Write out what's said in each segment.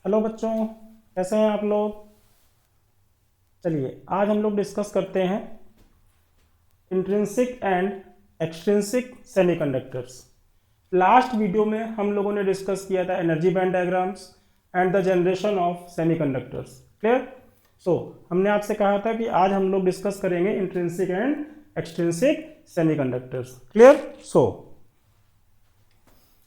Hello बच्चों, कैसे हैं आप लोग। चलिए आज हम लोग डिस्कस करते हैं intrinsic and extrinsic semiconductors. Last video में हम लोगों ने डिस्कस किया था energy band diagrams and the generation of semiconductors. Clear. So हमने आपसे कहा था कि आज हम लोग डिस्कस करेंगे intrinsic and extrinsic semiconductors. Clear. So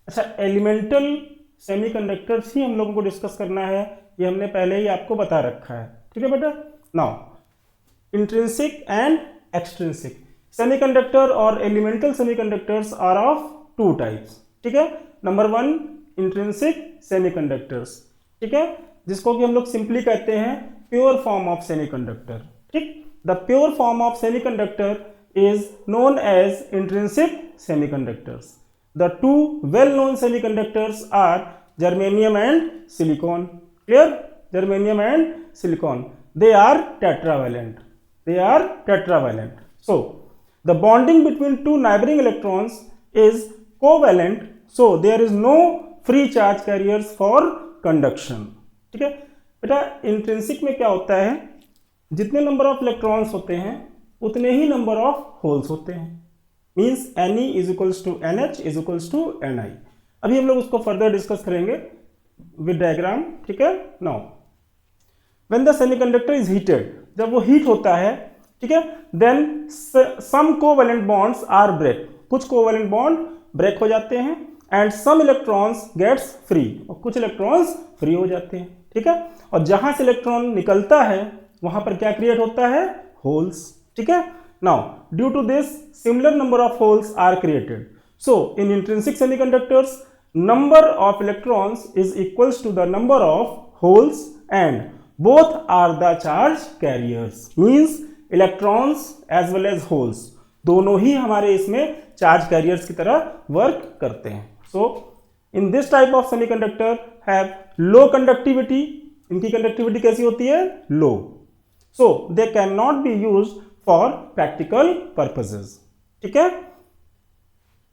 अच्छा, एलिमेंटल सेमीकंडक्टर्स ही हम लोगों को डिस्कस करना है, ये हमने पहले ही आपको बता रखा है। ठीक है बेटा। Now intrinsic and extrinsic semiconductor और elemental semiconductors are of two types. ठीक है। Number one, intrinsic semiconductors. ठीक है, जिसको कि हम लोग सिंपली कहते हैं प्योर फॉर्म ऑफ सेमीकंडक्टर। ठीक, the pure form of semiconductor is known as intrinsic semiconductors. The two well-known semiconductors are germanium and silicon. Clear? Germanium and silicon. They are tetravalent. They are tetravalent. So, the bonding between two neighboring electrons is covalent. So, there is no free charge carriers for conduction. ठीक है बेटा। Intrinsic में क्या होता है, जितने number of electrons होते हैं उतने ही नंबर ऑफ होल्स होते हैं। Means Ne is equals to NH is equals to Ni। अभी हम लोग उसको फर्दर डिस्कस करेंगे विद डायग्राम। ठीक है। Now when the semiconductor is heated, जब वो हीट होता है, ठीक है, then some covalent bonds are break. कुछ कोवैलेंट बॉन्ड ब्रेक हो जाते हैं and some electrons gets free, और कुछ इलेक्ट्रॉन्स फ्री हो जाते हैं। ठीक है। और जहां से इलेक्ट्रॉन निकलता है वहां पर क्या क्रिएट होता है, होल्स। ठीक है। Now due to this similar number of holes are created. So in intrinsic semiconductors number of electrons is equals to the number of holes and both are the charge carriers. Means electrons as well as holes दोनों ही हमारे इसमें charge carriers की तरह work करते हैं। So in this type of semiconductor have low conductivity. इनकी conductivity कैसी होती है, लो। So they cannot be used for practical purposes. ठीक है।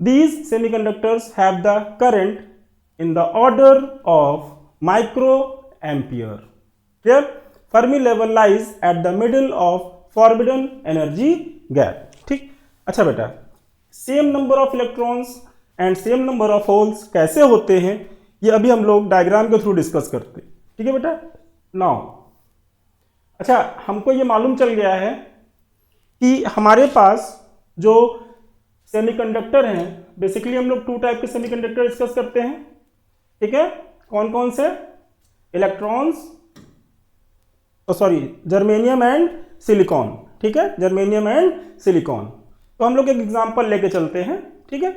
These semiconductors have the current in the order of microampere. Clear? Fermi level lies at the middle of forbidden energy gap. ठीक। अच्छा बेटा, same number of electrons and same number of holes कैसे होते हैं, ये अभी हम लोग डायग्राम के थ्रू डिस्कस करते हैं। ठीक है बेटा। नाउ अच्छा, हमको ये मालूम चल गया है कि हमारे पास जो सेमीकंडक्टर हैं, बेसिकली हम लोग टू टाइप के सेमीकंडक्टर डिस्कस करते हैं। ठीक है। कौन कौन से, electrons, sorry, germanium and silicon. ठीक है, जर्मेनियम एंड सिलिकॉन। तो हम लोग एक एग्जांपल लेके चलते हैं। ठीक है,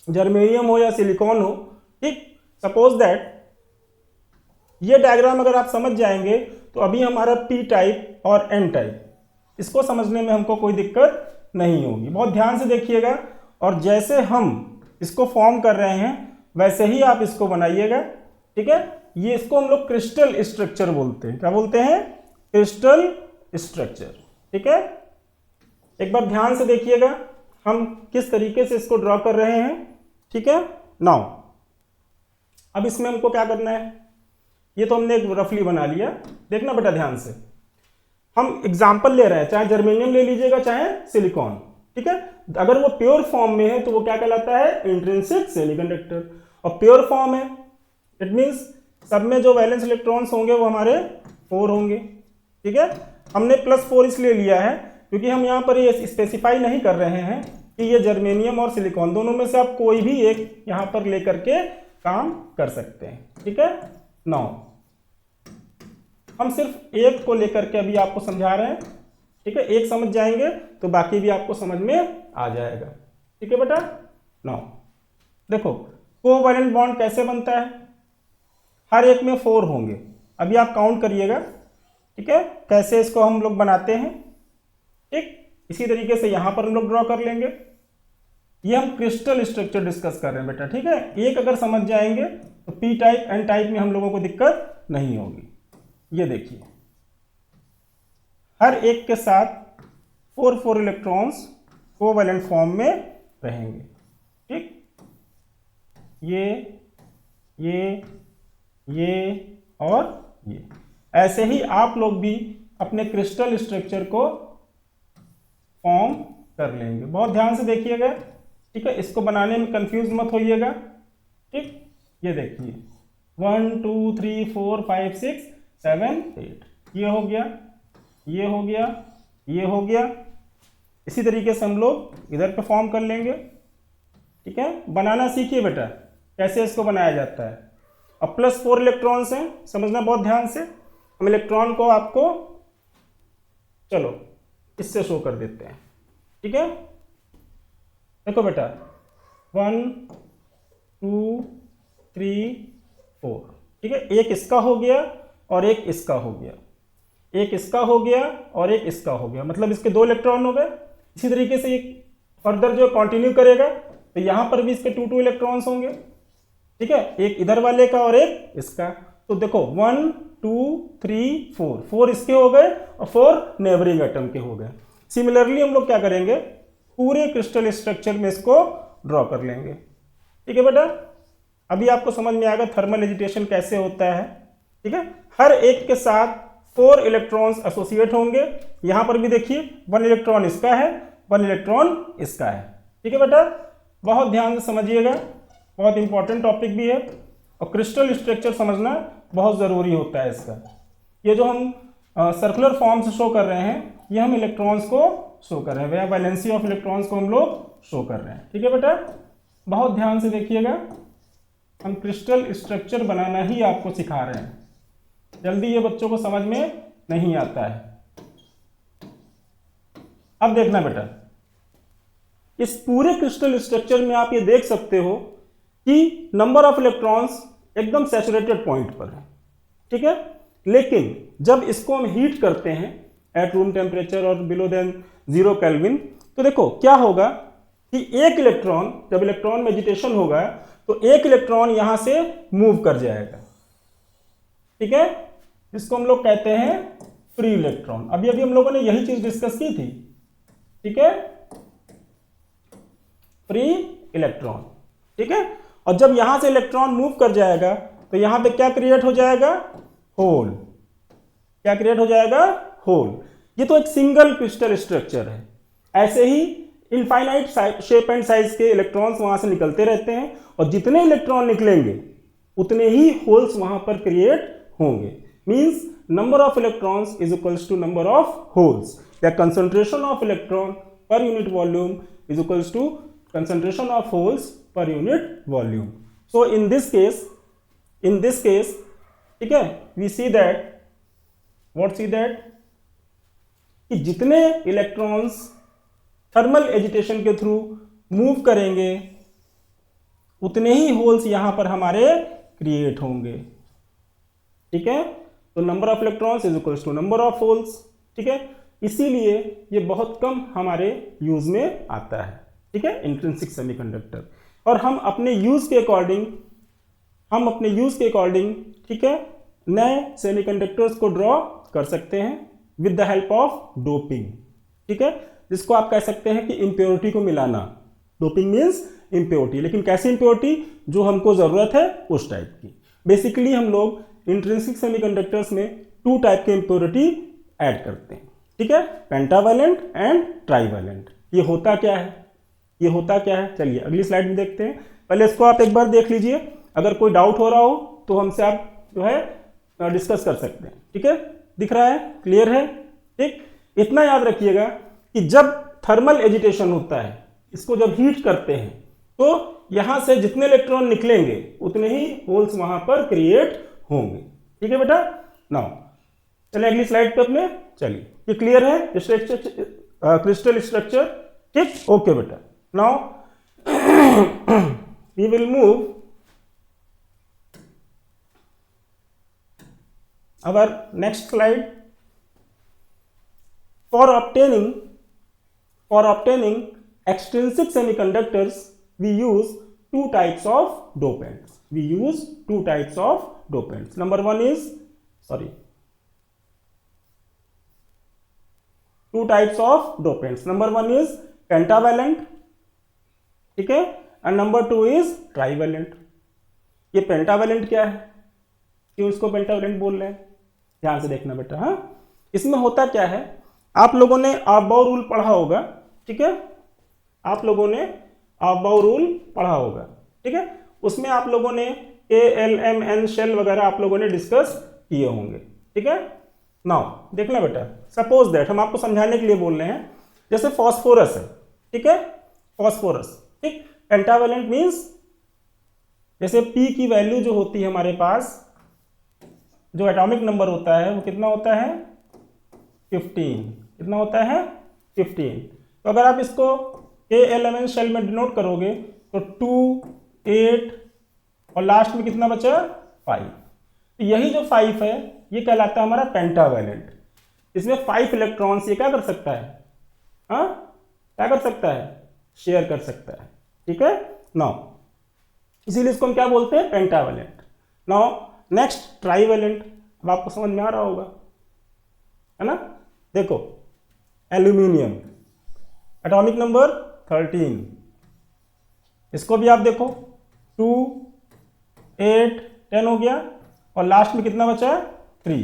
जर्मेनियम हो या सिलिकॉन हो। ठीक, सपोज दैट ये डायग्राम अगर आप समझ जाएंगे तो अभी हमारा P टाइप और N टाइप, इसको समझने में हमको कोई दिक्कत नहीं होगी। बहुत ध्यान से देखिएगा, और जैसे हम इसको फॉर्म कर रहे हैं वैसे ही आप इसको बनाइएगा। ठीक है। ये इसको हम लोग क्रिस्टल स्ट्रक्चर बोलते हैं। क्या बोलते हैं, क्रिस्टल स्ट्रक्चर। ठीक है। एक बार ध्यान से देखिएगा हम किस तरीके से इसको ड्रॉ कर रहे हैं। ठीक है। नाउ अब इसमें हमको क्या करना है, ये तो हमने एक रफली बना लिया। देखना बेटा ध्यान से, हम एग्जाम्पल ले रहे हैं, चाहे जर्मेनियम ले लीजिएगा चाहे सिलिकॉन। ठीक है। अगर वो प्योर फॉर्म में है तो वो क्या कहलाता है, इंट्रिंसिक सेमीकंडक्टर। और प्योर फॉर्म है, इट मींस सब में जो वैलेंस इलेक्ट्रॉन्स होंगे वो हमारे 4 होंगे। ठीक है। हमने +4 इसलिए लिया है क्योंकि हम यहाँ पर ये स्पेसिफाई नहीं कर रहे हैं कि ये जर्मेनियम और सिलिकॉन, दोनों में से आप कोई भी एक यहाँ पर लेकर के काम कर सकते हैं। ठीक है। नाउ हम सिर्फ एक को लेकर के अभी आपको समझा रहे हैं। ठीक है, एक समझ जाएंगे तो बाकी भी आपको समझ में आ जाएगा। ठीक है बेटा। नाउ देखो, कोवैलेंट बॉन्ड कैसे बनता है, हर एक में 4 होंगे। अभी आप काउंट करिएगा। ठीक है, कैसे इसको हम लोग बनाते हैं। ठीक, इसी तरीके से यहां पर हम लोग ड्रॉ कर लेंगे। ये हम क्रिस्टल स्ट्रक्चर डिस्कस कर रहे हैं बेटा। ठीक है, एक अगर समझ जाएंगे तो P टाइप N टाइप में हम लोगों को दिक्कत नहीं होगी। ये देखिए, हर एक के साथ 4 इलेक्ट्रॉन्स कोवैलेंट फॉर्म में रहेंगे। ठीक, ये और ये। ऐसे ही आप लोग भी अपने क्रिस्टल स्ट्रक्चर को फॉर्म कर लेंगे। बहुत ध्यान से देखिएगा, ठीक है, इसको बनाने में कंफ्यूज मत होइएगा। ठीक, ये देखिए 1 2 3 4 5 6 7 8, ये हो गया, ये हो गया, ये हो गया। इसी तरीके से हम लोग इधर पे फॉर्म कर लेंगे। ठीक है, बनाना सीखिए बेटा, कैसे इसको बनाया जाता है। अब +4 इलेक्ट्रॉन्स हैं, समझना बहुत ध्यान से। हम इलेक्ट्रॉन को आपको चलो इससे शो कर देते हैं। ठीक है, देखो बेटा 1 2 3 4, ठीक है, एक इसका हो गया और एक इसका हो गया, एक इसका हो गया और एक इसका हो गया, मतलब इसके 2 इलेक्ट्रॉन हो गए। इसी तरीके से ये फर्दर जो कंटिन्यू करेगा तो यहां पर भी इसके 2 इलेक्ट्रॉन्स होंगे। ठीक है, एक इधर वाले का और एक इसका। तो देखो 1 2 3 4, 4 इसके हो गए और 4 नेबरिंग एटम के हो गए। सिमिलरली हम लोग क्या करेंगे, पूरे क्रिस्टल स्ट्रक्चर में इसको ड्रॉ कर लेंगे। ठीक है बेटा, अभी आपको समझ में आएगा थर्मल एजिटेशन कैसे होता है। ठीक है, हर एक के साथ 4 इलेक्ट्रॉन्स एसोसिएट होंगे। यहां पर भी देखिए 1 इलेक्ट्रॉन इसका है, 1 इलेक्ट्रॉन इसका है। ठीक है बेटा, बहुत ध्यान से समझिएगा, बहुत इंपॉर्टेंट टॉपिक भी है और क्रिस्टल स्ट्रक्चर समझना बहुत ज़रूरी होता है इसका। ये जो हम सर्कुलर फॉर्म से शो कर रहे हैं, ये हम इलेक्ट्रॉन्स को शो कर रहे हैं, वह वैलेंसी ऑफ इलेक्ट्रॉन्स को हम लोग शो कर रहे हैं। ठीक है बेटा, बहुत ध्यान से देखिएगा, हम क्रिस्टल स्ट्रक्चर बनाना ही आपको सिखा रहे हैं, जल्दी ये बच्चों को समझ में नहीं आता है। अब देखना बेटा, इस पूरे क्रिस्टल स्ट्रक्चर में आप ये देख सकते हो कि नंबर ऑफ इलेक्ट्रॉन्स एकदम सैचुरेटेड पॉइंट पर है। ठीक है, लेकिन जब इसको हम हीट करते हैं एट रूम टेम्परेचर और बिलो देन 0 केल्विन, तो देखो क्या होगा कि एक इलेक्ट्रॉन, जब इलेक्ट्रॉन में एजिटेशन होगा तो एक इलेक्ट्रॉन यहां से मूव कर जाएगा। ठीक है, इसको हम लोग कहते हैं फ्री इलेक्ट्रॉन। अभी अभी हम लोगों ने यही चीज डिस्कस की थी। ठीक है, फ्री इलेक्ट्रॉन। ठीक है, और जब यहां से इलेक्ट्रॉन मूव कर जाएगा तो यहां पे क्या क्रिएट हो जाएगा, होल। क्या क्रिएट हो जाएगा, होल। ये तो एक सिंगल क्रिस्टल स्ट्रक्चर है। ऐसे ही इनफाइनाइट शेप एंड साइज के इलेक्ट्रॉन्स वहां से निकलते रहते हैं और जितने इलेक्ट्रॉन निकलेंगे उतने ही होल्स वहां पर क्रिएट होंगे। Means number of electrons is equals to number of holes, या concentration of electron per unit volume is equals to concentration of holes per unit volume. So in this case, ठीक है, we see that, कि जितने electrons thermal agitation के through move करेंगे उतने ही holes यहां पर हमारे क्रिएट होंगे। ठीक है, तो number of electrons is equals to number of holes. ठीक है, इसीलिए ये बहुत कम हमारे यूज में आता है। ठीक है, इंट्रिंसिक सेमीकंडक्टर। और हम अपने यूज के अकॉर्डिंग ठीक है, नए सेमीकंडक्टर्स को ड्रॉ कर सकते हैं with the help of doping. ठीक है, जिसको आप कह सकते हैं कि इम्प्योरिटी को मिलाना। डोपिंग मीन्स इम्प्योरिटी, लेकिन कैसी इम्प्योरिटी, जो हमको जरूरत है उस टाइप की। बेसिकली हम लोग इंट्रिंसिक सेमीकंडक्टर्स में 2 टाइप के इम्प्योरिटी ऐड करते हैं। ठीक है, पेंटावैलेंट एंड ट्राइवैलेंट। ये होता क्या है, चलिए अगली स्लाइड में देखते हैं। पहले इसको आप एक बार देख लीजिए, अगर कोई डाउट हो रहा हो तो हमसे आप जो है डिस्कस कर सकते हैं। ठीक है, दिख रहा है, क्लियर है। ठीक, इतना याद रखिएगा कि जब थर्मल एजिटेशन होता है, इसको जब हीट करते हैं तो यहां से जितने इलेक्ट्रॉन निकलेंगे उतने ही होल्स वहां पर क्रिएट होंगे। ठीक है बेटा, नाउ चलिए अगली स्लाइड पे अपने चलिए। ये क्लियर है क्रिस्टल स्ट्रक्चर। ठीक, ओके बेटा। Now we will move our next slide. For obtaining extrinsic semiconductors, we use 2 types of dopants. Number one is, two types of dopants. Number one is pentavalent, ठीक है, and number 2 is trivalent. ये pentavalent क्या है, क्यों इसको pentavalent बोल रहे हैं, ध्यान से देखना बेटा। हाँ, इसमें होता क्या है, आप लोगों ने अबाउ रूल पढ़ा होगा, ठीक है, आप लोगों ने अबाउ रूल पढ़ा होगा, ठीक है, उसमें आप लोगों ने ALMN शेल वगैरह आप लोगों ने डिस्कस किए होंगे, ठीक है। नाउ देखना बेटा, सपोज दैट हम आपको समझाने के लिए बोल रहे हैं, जैसे फॉस्फोरस है, ठीक है, फॉस्फोरस, ठीक, पेंटावैलेंट मींस जैसे P की वैल्यू जो होती है हमारे पास, जो एटॉमिक नंबर होता है वो कितना होता है 15, कितना होता है 15। तो अगर आप इसको ALMN शेल में डिनोट करोगे तो 2, 8 और लास्ट में कितना बचा 5। तो यही जो 5 है ये कहलाता है हमारा पेंटावैलेंट। इसमें 5 इलेक्ट्रॉन्स ये क्या कर सकता है, हाँ क्या कर सकता है, शेयर कर सकता है, ठीक है। नाउ इसीलिए इसको हम क्या बोलते हैं, पेंटावैलेंट। नाउ नेक्स्ट ट्राईवैलेंट, अब आपको समझ में आ रहा होगा, है ना। देखो एल्यूमिनियम एटॉमिक नंबर 13, इसको भी आप देखो 2, 8, 10 हो गया और लास्ट में कितना बचा 3।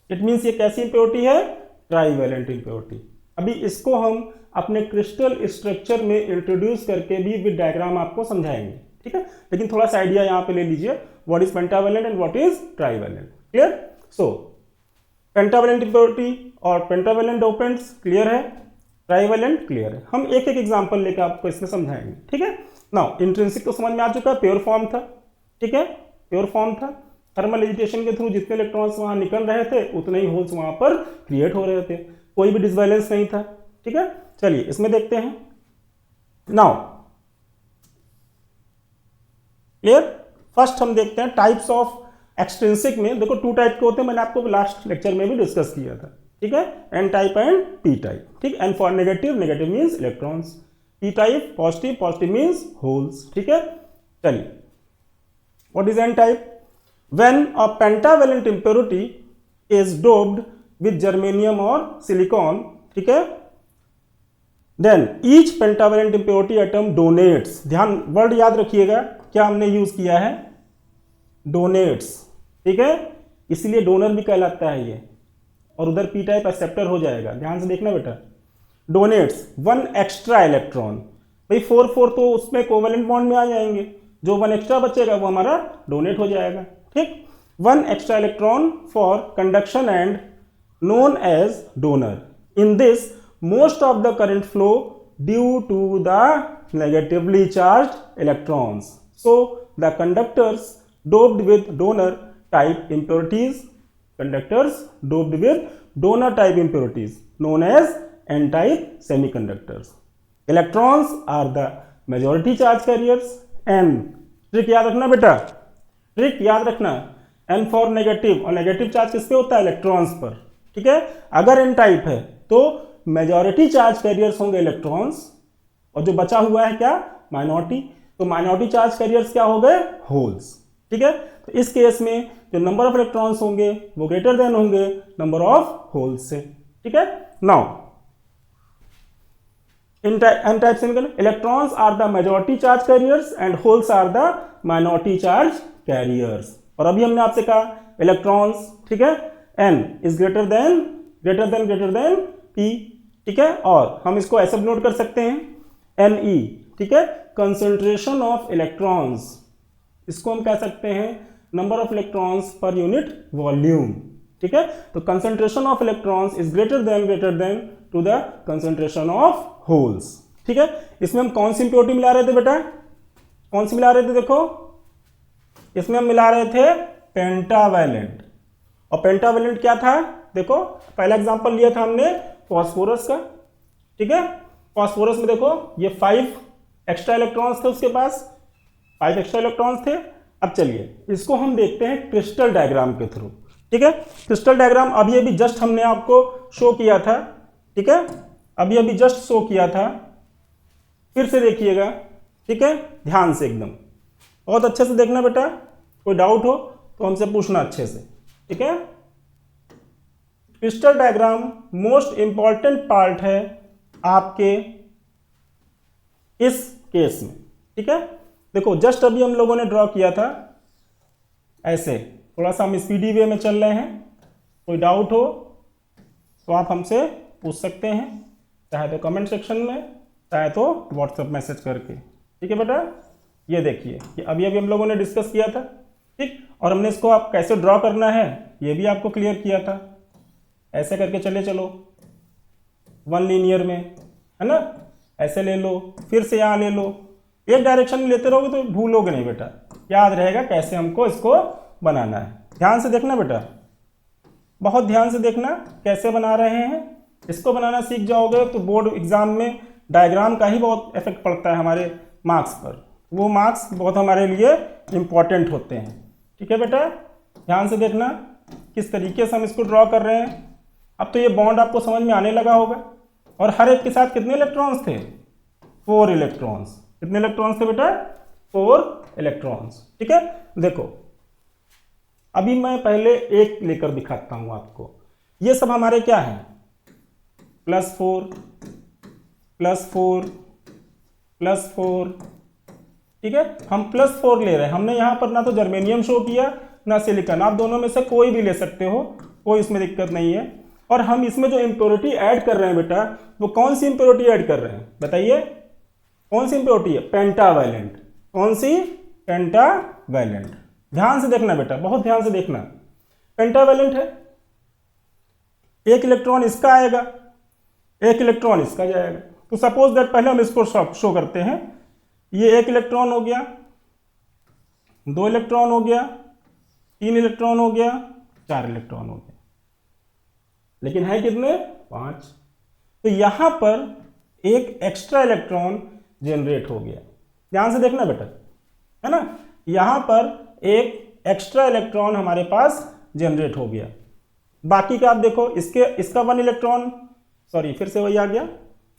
इट मीन्स ये कैसी इंप्योरिटी है, ट्राईवैलेंट इंप्योरिटी। अभी इसको हम अपने क्रिस्टल स्ट्रक्चर में इंट्रोड्यूस करके भी विद डायग्राम आपको समझाएंगे, ठीक है। लेकिन थोड़ा सा आइडिया यहाँ पे ले लीजिए, what is pentavalent and what is trivalent, clear. So pentavalent impurity और पेंटावैलेंट डोपेंट्स क्लियर है, ट्राईवैलेंट क्लियर है। हम एक एक एग्जांपल लेकर आपको इसमें समझाएंगे, ठीक है। नाउ इंट्रिंसिक तो समझ में आ चुका है, प्योर फॉर्म था, ठीक है, प्योर फॉर्म था। थर्मल एजिटेशन के थ्रू जितने इलेक्ट्रॉन्स वहां निकल रहे थे उतने ही होल्स वहां पर क्रिएट हो रहे थे, कोई भी डिसबैलेंस नहीं था, ठीक है। चलिए इसमें देखते हैं। नाउ क्लियर, फर्स्ट हम देखते हैं टाइप्स ऑफ एक्सट्रिंसिक में। देखो 2 टाइप के होते हैं, मैंने आपको लास्ट लेक्चर में भी डिस्कस किया था, ठीक है, N type and P type, ठीक। N for negative, negative means electrons, P type positive, positive means holes, ठीक है। चलिए what is N type, when a pentavalent impurity is doped with germanium और सिलिकॉन, ठीक है, then each pentavalent impurity atom donates, ध्यान word याद रखिएगा क्या हमने यूज किया है, डोनेट्स, ठीक है, इसलिए डोनर भी कहलाता है ये, और उधर पी टाइप एक्सेप्टर हो जाएगा, ध्यान से देखना बेटा। डोनेट्स 1 एक्स्ट्रा इलेक्ट्रॉन, भाई 4 4 तो उसमें कोवैलेंट बॉन्ड में आ जाएंगे, जो 1 एक्स्ट्रा बचेगा वो हमारा डोनेट हो जाएगा, ठीक। 1 extra electron for conduction and known as donor. In this most of the current flow due to the negatively charged electrons, so the conductors doped with donor type impurities, conductors doped with donor type impurities known as n type semiconductors. Electrons are the majority charge carriers and trick याद रखना बेटा, trick याद रखना, n for negative, और negative charge किस पे होता है, इलेक्ट्रॉन्स पर, ठीक है। अगर n टाइप है तो मेजॉरिटी चार्ज कैरियर्स होंगे इलेक्ट्रॉन्स, और जो बचा हुआ है क्या, माइनॉरिटी, तो माइनॉरिटी चार्ज कैरियर्स क्या हो गए, होल्स, ठीक है। तो इस केस में जो नंबर ऑफ इलेक्ट्रॉन्स होंगे वो ग्रेटर देन होंगे नंबर ऑफ होल्स से, ठीक है। Now in N type semiconductor electrons are the majority charge carriers and holes are the minority charge carriers. और अभी हमने आपसे कहा इलेक्ट्रॉन्स, ठीक है, n is greater than p, ठीक है, और हम इसको ऐसे नोट कर सकते हैं Ne, ठीक है, कंसंट्रेशन ऑफ इलेक्ट्रॉन्स, इसको हम कह सकते हैं number of electrons per unit volume, ठीक है। तो concentration of electrons is greater than to the concentration of holes, ठीक है। इसमें हम कौन सी इंप्योरिटी मिला रहे थे बेटा, कौन सी मिला रहे थे, देखो इसमें हम मिला रहे थे पेंटावैलेंट, और पेंटावैलेंट क्या था, देखो पहला एग्जांपल लिया था हमने फॉस्फोरस का, ठीक है। फॉस्फोरस में देखो ये 5 एक्स्ट्रा इलेक्ट्रॉन्स थे, उसके पास 5 एक्स्ट्रा इलेक्ट्रॉन्स थे। अब चलिए इसको हम देखते हैं क्रिस्टल डायग्राम के थ्रू, ठीक है। क्रिस्टल डायग्राम अभी जस्ट हमने आपको शो किया था, ठीक है, अभी जस्ट शो किया था, फिर से देखिएगा, ठीक है, ध्यान से एकदम, बहुत अच्छे से देखना बेटा, कोई डाउट हो तो हमसे पूछना अच्छे से, ठीक है। Crystal diagram most important part है आपके इस केस में, ठीक है। देखो जस्ट अभी हम लोगों ने ड्रॉ किया था ऐसे थोड़ा सा हम स्पीडी वे में चल रहे हैं, कोई डाउट हो तो आप हमसे पूछ सकते हैं, चाहे तो कमेंट सेक्शन में, चाहे तो व्हाट्सएप मैसेज करके। ठीक है बेटा, ये देखिए कि अभी अभी हम लोगों ने डिस्कस किया था, ठीक, और हमने इसको आप कैसे ड्रॉ करना है ये भी आपको क्लियर किया था। ऐसे करके चले चलो वन लीनियर में, है ना, ऐसे ले लो, फिर से यहाँ ले लो, एक डायरेक्शन में लेते रहोगे तो भूलोगे नहीं बेटा, याद रहेगा कैसे हमको इसको बनाना है। ध्यान से देखना बेटा, बहुत ध्यान से देखना कैसे बना रहे हैं। इसको बनाना सीख जाओगे तो बोर्ड एग्जाम में डायग्राम का ही बहुत इफेक्ट पड़ता है हमारे मार्क्स पर, वो मार्क्स बहुत हमारे लिए इम्पॉर्टेंट होते हैं। ठीक है बेटा, ध्यान से देखना किस तरीके से हम इसको ड्रॉ कर रहे हैं। अब तो ये बॉन्ड आपको समझ में आने लगा होगा। और हर एक के साथ कितने इलेक्ट्रॉन्स थे? 4 इलेक्ट्रॉन्स। कितने इलेक्ट्रॉन्स थे बेटा? 4 इलेक्ट्रॉन्स। ठीक है, देखो अभी मैं पहले एक लेकर दिखाता हूं आपको। ये सब हमारे क्या है? +4 +4 +4। ठीक है, हम +4 ले रहे हैं। हमने यहां पर ना तो जर्मेनियम शो किया ना सिलिकॉन, आप दोनों में से कोई भी ले सकते हो, कोई इसमें दिक्कत नहीं है। और हम इसमें जो इम्प्योरिटी ऐड कर रहे हैं बेटा, वो कौन सी इम्प्योरिटी ऐड कर रहे हैं बताइए? कौन सी इम्प्योरिटी है? पेंटावैलेंट। कौन सी? पेंटावैलेंट। ध्यान से देखना बेटा, बहुत ध्यान से देखना। पेंटावैलेंट है, एक इलेक्ट्रॉन इसका आएगा, एक इलेक्ट्रॉन इसका जाएगा। तो सपोज दैट पहले हम इसको शो करते हैं। ये 1 इलेक्ट्रॉन हो गया, 2 इलेक्ट्रॉन हो गया, 3 इलेक्ट्रॉन हो गया, 4 इलेक्ट्रॉन हो गया, लेकिन है कितने? 5। तो यहां पर एक एक्स्ट्रा इलेक्ट्रॉन जनरेट हो गया। ध्यान से देखना बेटा, है ना, यहां पर एक एक्स्ट्रा इलेक्ट्रॉन हमारे पास जनरेट हो गया। बाकी का आप देखो, इसका 1 इलेक्ट्रॉन, सॉरी फिर से वही आ गया,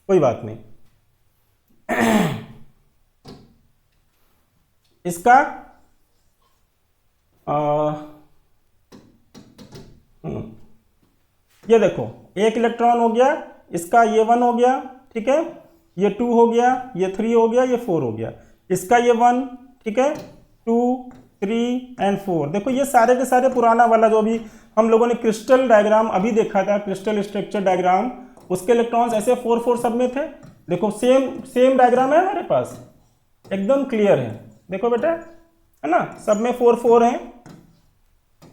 कोई बात नहीं। इसका ये देखो 1 इलेक्ट्रॉन हो गया, इसका ये 1 हो गया, ठीक है, ये 2 हो गया, ये 3 हो गया, ये 4 हो गया, इसका ये 1, ठीक है, 2 3 एंड 4। देखो ये सारे के सारे पुराना वाला जो भी हम लोगों ने क्रिस्टल डायग्राम अभी देखा था, क्रिस्टल स्ट्रक्चर डायग्राम, उसके इलेक्ट्रॉन्स ऐसे 4 4 सब में थे। देखो सेम डायग्राम है हमारे पास, एकदम क्लियर है। देखो बेटा, है ना, सब में 4 4 हैं।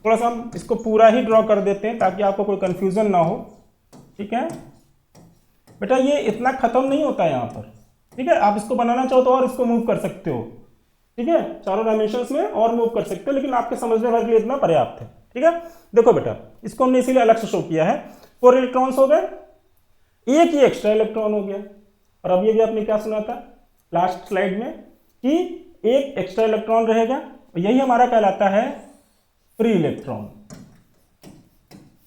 थोड़ा सा हम इसको पूरा ही ड्रॉ कर देते हैं ताकि आपको कोई कंफ्यूजन ना हो। ठीक है बेटा, ये इतना खत्म नहीं होता है यहाँ पर। ठीक है, आप इसको बनाना चाहो तो और इसको मूव कर सकते हो। ठीक है, चारों डायमेंशंस में और मूव कर सकते हो, लेकिन आपके समझने भर के लिए इतना पर्याप्त है। ठीक है, देखो बेटा, इसको हमने इसीलिए अलग से शो किया है। 4 इलेक्ट्रॉन्स हो गए, एक ही एक्स्ट्रा इलेक्ट्रॉन हो गया। और अब ये भी आपने क्या सुना था लास्ट स्लाइड में कि एक एक्स्ट्रा इलेक्ट्रॉन रहेगा, यही हमारा कहलाता है फ्री इलेक्ट्रॉन।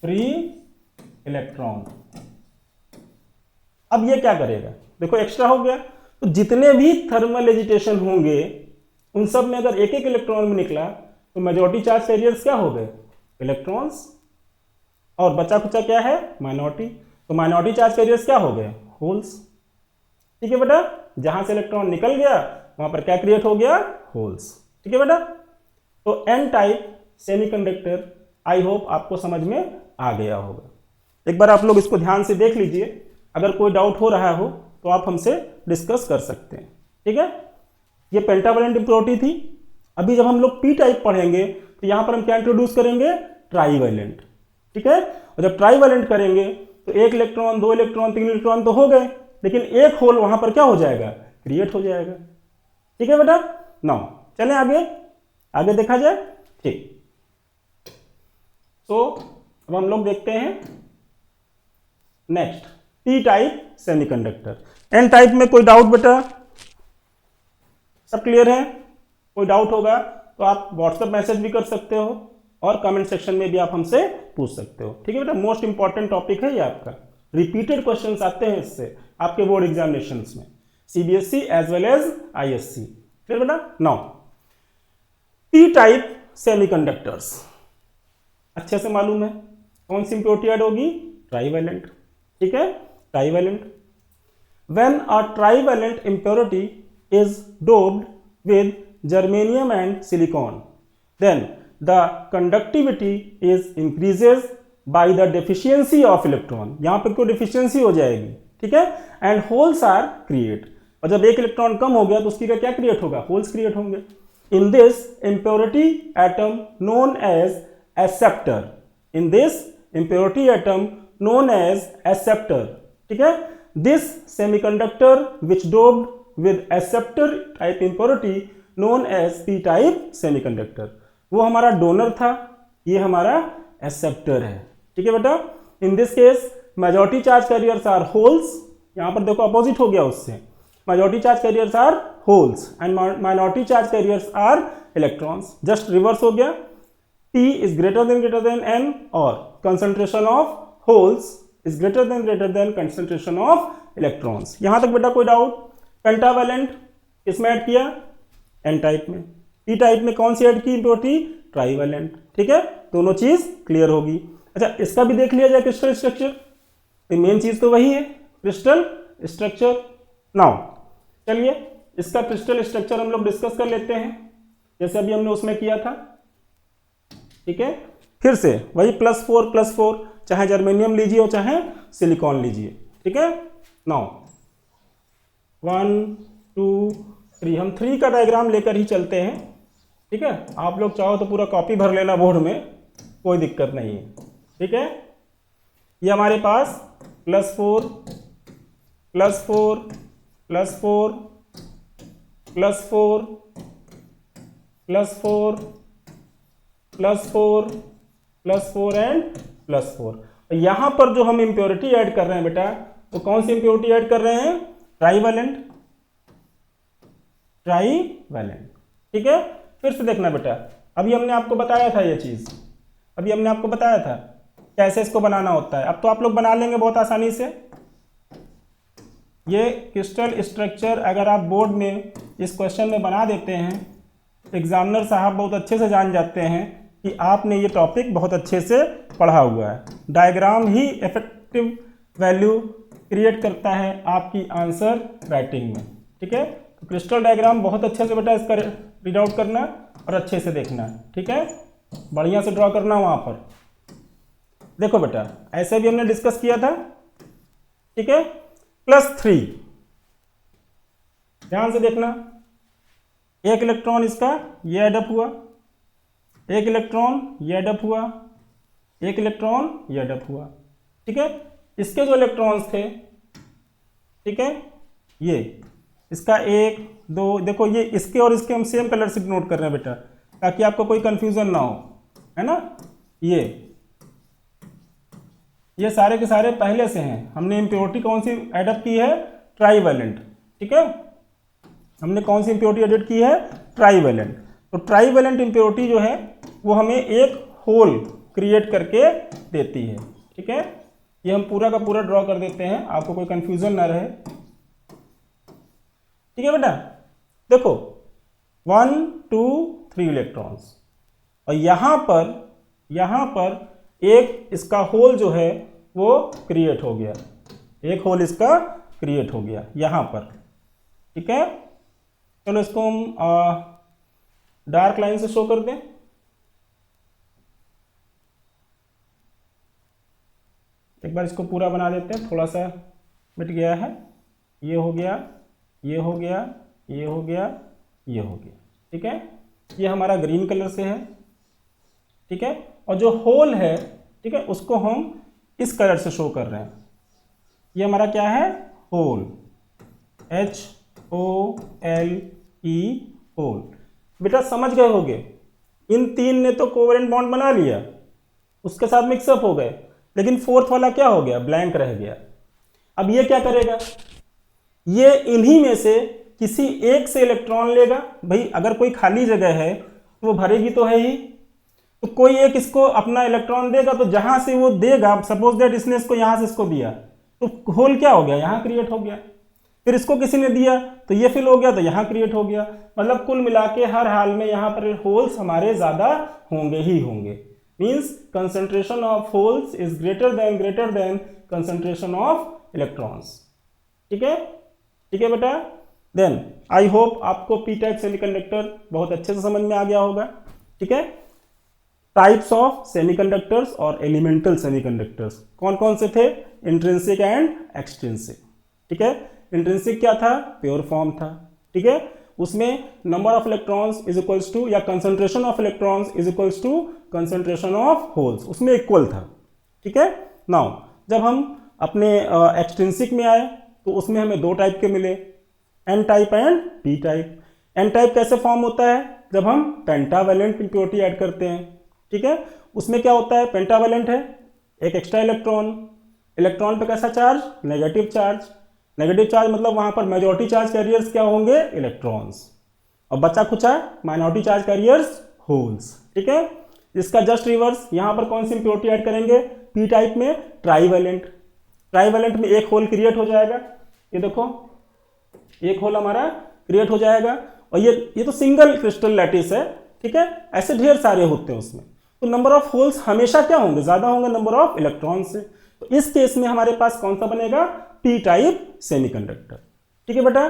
Free electron. अब ये क्या करेगा? देखो एक्स्ट्रा हो गया, तो जितने भी थर्मल एजिटेशन होंगे उन सब में अगर एक एक इलेक्ट्रॉन में निकला तो मेजॉरिटी चार्ज कैरियर्स क्या हो गए? इलेक्ट्रॉन्स। और बचा कुचा क्या है? माइनॉरिटी। तो माइनॉरिटी चार्ज कैरियर्स क्या हो गए? होल्स। ठीक है बेटा, जहां से इलेक्ट्रॉन निकल गया वहां पर क्या क्रिएट हो गया? होल्स। ठीक है बेटा, तो N type semiconductor I hope आपको समझ में आ गया होगा। एक बार आप लोग इसको ध्यान से देख लीजिए, अगर कोई डाउट हो रहा हो तो आप हमसे डिस्कस कर सकते हैं। ठीक है, ये पेंटावैलेंट इम्प्योरिटी थी। अभी जब हम लोग पी टाइप पढ़ेंगे तो यहां पर हम क्या इंट्रोड्यूस करेंगे? ट्राईवैलेंट। ठीक है, और जब ट्राईवैलेंट करेंगे तो 1 इलेक्ट्रॉन, 2 इलेक्ट्रॉन, 3 इलेक्ट्रॉन तो हो गए, लेकिन एक होल वहां पर क्या हो जाएगा? क्रिएट हो जाएगा। ठीक है बेटा, नाउ चलें आगे देखा जाए। ठीक, तो अब हम लोग देखते हैं next P type semiconductor. N type में कोई डाउट बेटा? सब क्लियर है? कोई डाउट होगा तो आप व्हाट्सएप मैसेज भी कर सकते हो और कमेंट सेक्शन में भी आप हमसे पूछ सकते हो। ठीक है बेटा, मोस्ट इंपॉर्टेंट टॉपिक है ये आपका, रिपीटेड क्वेश्चंस आते हैं इससे आपके बोर्ड एग्जामिनेशंस में, CBSE as well as ISC. Clear बेटा? नाउ पी टाइप सेमीकंडक्टर्स अच्छे से मालूम है कौन सी इम्प्योरिटी ऐड होगी? ट्राईवैलेंट। ठीक है, trivalent. When a trivalent impurity is doped with germanium and silicon, then the conductivity is increases by the deficiency of electron, यहाँ पर कोई डेफिशिएंसी हो जाएगी, ठीक है, एंड होल्स आर क्रिएट, और जब एक इलेक्ट्रॉन कम हो गया तो उसकी क्या क्रिएट होगा, होल्स क्रिएट होंगे। In this impurity atom known as acceptor, in this impurity atom known as acceptor, ठीक है, this semiconductor which doped with acceptor type impurity known as P type semiconductor, वो हमारा डोनर था, ये हमारा acceptor है, ठीक है बेटा। In this case majority charge carriers are holes, यहां पर देखो अपोजिट हो गया उससे, majority charge carriers are holes and minority charge carriers are electrons, just reverse हो गया, P is greater than n और concentration of holes is greater than concentration of electrons। यहां तक बेटा कोई डाउट? पेंटावैलेंट किसमें ऐड किया, n टाइप में, p टाइप में कौन सी ऐड की इम्प्योरिटी, ट्राईवैलेंट, ठीक है, दोनों चीज क्लियर होगी। अच्छा इसका भी देख लिया जाए क्रिस्टल स्ट्रक्चर, मेन चीज तो वही है क्रिस्टल स्ट्रक्चर। नाउ चलिए इसका क्रिस्टल स्ट्रक्चर हम लोग डिस्कस कर लेते हैं, जैसे अभी हमने उसमें किया था, ठीक है, फिर से वही +4+4, चाहे जर्मेनियम लीजिए और चाहे सिलिकॉन लीजिए, ठीक है। नाउ 1 2 3, हम 3 का डायग्राम लेकर ही चलते हैं, ठीक है, आप लोग चाहो तो पूरा कॉपी भर लेना बोर्ड में, कोई दिक्कत नहीं है, ठीक है। ये हमारे पास +4 +4 +4 +4 +4 +4 +4 एंड +4, यहां पर जो हम इंप्योरिटी ऐड कर रहे हैं बेटा, वो कौन सी इंप्योरिटी ऐड कर रहे हैं, ट्राईवैलेंट, ठीक है। फिर से देखना बेटा, अभी हमने आपको बताया था ये चीज, अभी हमने आपको बताया था कैसे इसको बनाना होता है, अब तो आप लोग बना लेंगे बहुत आसानी से। ये क्रिस्टल स्ट्रक्चर अगर आप बोर्ड में इस क्वेश्चन में बना देते हैं, एग्जामिनर साहब बहुत अच्छे से जान जाते हैं कि आपने ये टॉपिक बहुत अच्छे से पढ़ा हुआ है। डायग्राम ही इफेक्टिव वैल्यू क्रिएट करता है आपकी आंसर राइटिंग में, ठीक है। तो क्रिस्टल डायग्राम बहुत अच्छे से बेटा इसका रीड आउट करना और अच्छे से देखना, ठीक है, बढ़िया से ड्रॉ करना वहां पर। देखो बेटा ऐसे भी हमने डिस्कस किया था, ठीक है, +3, ध्यान से देखना, एक इलेक्ट्रॉन इसका ये एडअप हुआ, एक इलेक्ट्रॉन ये एडअप हुआ, एक इलेक्ट्रॉन ये एडअप हुआ, ठीक है। इसके जो इलेक्ट्रॉन्स थे, ठीक है, ये इसका 1 2, देखो ये इसके और इसके हम सेम कलर से नोट कर रहे हैं बेटा, ताकि आपको कोई कंफ्यूजन ना हो, है ना। ये सारे के सारे पहले से हैं, हमने इम्प्योरिटी कौन सी एडअप की है, ट्राईवैलेंट, ठीक है, हमने कौन सी इम्प्योरिटी एडिट की है, ट्राईवैलेंट। तो ट्राईवैलेंट इम्प्योरिटी जो है वो हमें एक होल क्रिएट करके देती है, ठीक है। ये हम पूरा का पूरा ड्रॉ कर देते हैं, आपको कोई कंफ्यूजन ना रहे, ठीक है बेटा। देखो 1 2 3 इलेक्ट्रॉन्स, और यहां पर एक इसका होल जो है वो क्रिएट हो गया, एक होल इसका क्रिएट हो गया यहां पर, ठीक है। चलो इसको हम डार्क लाइन से शो कर दें, एक बार इसको पूरा बना देते हैं, थोड़ा सा मिट गया है, ये हो गया, ये हो गया, ये हो गया, ये हो गया, ठीक है। ये हमारा ग्रीन कलर से है, ठीक है, और जो होल है, ठीक है, उसको हम इस कलर से शो कर रहे हैं, ये हमारा क्या है, होल, HOLE, होल। बेटा समझ गए होगे, इन 3 ने तो कोवेलेंट बॉन्ड बना लिया, उसके साथ मिक्सअप हो गए, लेकिन फोर्थ वाला क्या हो गया, ब्लैंक रह गया। अब ये क्या करेगा, ये इन्हीं में से किसी एक से इलेक्ट्रॉन लेगा, भाई अगर कोई खाली जगह है तो वो भरेगी तो है ही, तो कोई एक इसको अपना इलेक्ट्रॉन देगा, तो जहां से वो देगा, सपोज दैट इसने इसको यहां से इसको दिया, तो होल क्या हो गया, यहां क्रिएट हो गया, फिर इसको किसी ने दिया तो ये फिल हो गया, तो यहां क्रिएट हो गया, मतलब कुल मिला के हर हाल में यहां पर होल्स हमारे ज्यादा होंगे ही होंगे, means concentration of holes is greater then concentration of electrons, ठीक है, ठीक है बेटा। देन आई होप आपको पी टाइप सेमीकंडक्टर बहुत अच्छे से समझ में आ गया होगा, ठीक है। टाइप्स ऑफ सेमीकंडक्टर्स और एलिमेंटल सेमीकंडक्टर्स कौन कौन से थे? Intrinsic and extrinsic. ठीक है, इंट्रिंसिक क्या था? प्योर फॉर्म था। ठीक है, उसमें number of electrons is equals to या concentration of electrons is equals to concentration of holes, उसमें इक्वल था। ठीक है, नाउ जब हम अपने एक्सट्रिंसिक में आए तो उसमें हमें दो टाइप के मिले, N type and P type. N type कैसे फॉर्म होता है? जब हम पेंटावेलेंट इम्प्योरिटी ऐड करते हैं। ठीक है, उसमें क्या होता है? पेंटावेलेंट है, एक एक्स्ट्रा इलेक्ट्रॉन, इलेक्ट्रॉन पे कैसा charge? Negative charge. Negative charge मतलब वहां पर मेजॉरिटी चार्ज कैरियर्स क्या होंगे? इलेक्ट्रॉन्स, और बचा कुचा माइनॉरिटी चार्ज कैरियर्स होल्स। ठीक है, इसका जस्ट रिवर्स यहां पर कौन सी इम्प्योरिटी ऐड करेंगे? पी टाइप में ट्राईवेलेंट। ट्राईवेलेंट में एक होल क्रिएट हो जाएगा, ये देखो एक होल हमारा क्रिएट हो जाएगा, और ये तो सिंगल क्रिस्टल लैटिस है। ठीक है, ऐसे ढेर सारे होते हैं उसमें, तो नंबर ऑफ होल्स हमेशा क्या होंगे? ज्यादा होंगे नंबर ऑफ इलेक्ट्रॉन से। तो इस केस में हमारे पास कौन सा बनेगा? P type semiconductor. ठीक है बेटा,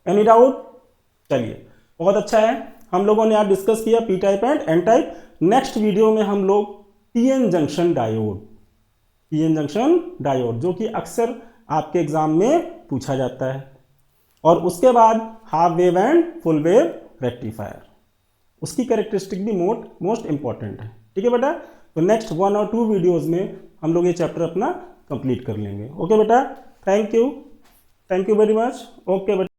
एनी डाउट? चलिए, बहुत अच्छा है, हम लोगों ने आज डिस्कस किया P type and N type. Next video में हम लोग PN junction diode, PN junction diode जो कि अक्सर आपके एग्जाम में पूछा जाता है, और उसके बाद half wave and full wave rectifier, उसकी कैरेक्टरिस्टिक भी मोस्ट इंपॉर्टेंट है। ठीक है बेटा, तो नेक्स्ट 1 और 2 वीडियोस में हम लोग ये चैप्टर अपना कंप्लीट कर लेंगे। ओके बेटा, thank you very much. Okay बेटा।